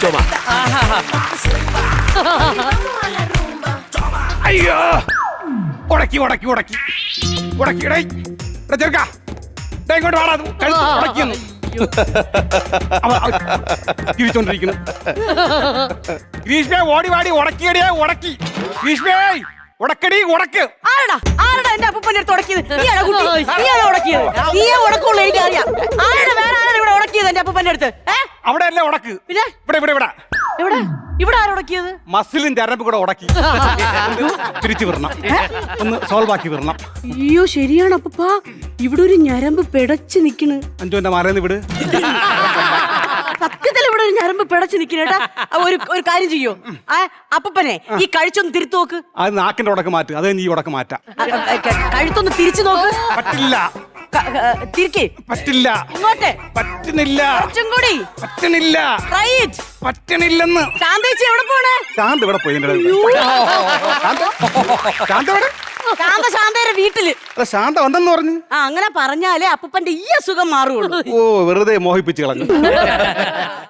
ചുമ. അയ്യോ ഉടക്കി ഉടക്കി ഉടക്കി ഉടക്കി ഇടേ ചെറുക്കാ ഇങ്ങോട്ട് വാടാ ഉടക്കിയെന്ന് തിരിച്ചോണ്ടിരിക്കുന്നു. ഗ്രീഷ്മേ ഓടി വാടി ഉടക്കിയടിയേ ഉടക്കി. ഗ്രീഷ്മേ ഉടക്കടി ഉടക്ക്. ആരടാ ആരടാ എന്റെ അപ്പൂപ്പന്റെ അടുത്ത് ഉടക്കിയത്? നീയാണോ കുട്ടി? നീയാണോ ഉടക്കിയത്? നീയേ ഉടക്കുള്ളൂ, എനിക്കറിയാം. ആരുടെ വേറെ ആരാണ് ഇവിടെ ഉടക്കിയത് എന്റെ അപ്പൂപ്പന്റെ അടുത്ത്? അവിടെ അല്ലേ ഉടക്ക്? പിന്നെ ഇവിടെ ഇവിടെ ഇവിടെ ഇവിടെ ഇവിടെ ആരുടക്കിയത്? മസിലും ചരമ്പ് കൂടെ ഉടക്കി തിരിച്ചു വിടണം, ഒന്ന് സോൾവ് ആക്കി വിടണം. അയ്യോ ശരിയാണ് അപ്പൂപ്പ, ഇവിടെ ഒരു ഞരമ്പ് പിടച്ചു നിക്കണ്. അഞ്ചുവിന്റെ മാറേന്ന് വിട്. സത്യത്തിൽ ഇവിടെ ഒരു ഞരമ്പ് പിടച്ചു നിക്കണേട്ടാ. ഒരു കാര്യം ചെയ്യോ, അപ്പൂപ്പനെ ഈ കഴുത്തൊന്ന് തിരുത്തു നോക്ക്. അത് നാക്കിന്റെ ഉടക്ക് മാറ്റ്, അത് നീ ഉടക്ക് മാറ്റാം. കഴുത്തൊന്ന് തിരിച്ചു നോക്ക്. പറ്റില്ല. തിരിക്കേ. പറ്റില്ല. ഇങ്ങോട്ടെ. പറ്റുന്നില്ല. കുറച്ചും കൂടി. പറ്റണില്ല. റൈറ്റ്. പറ്റണില്ലെന്ന്. ശാന്തേച്ചി എവിടെ പോണേ? ശാന്ത ഇവിടെ പോയി. ശാന്തയുടെ വീട്ടില്. ശാന്ത വന്നെന്ന് പറഞ്ഞു. അങ്ങനെ പറഞ്ഞാലേ അപ്പൂപ്പന്റെ ഈ അസുഖം മാറുള്ളൂ. ഓ വെറുതെ മോഹിപ്പിച്ച് കളഞ്ഞു.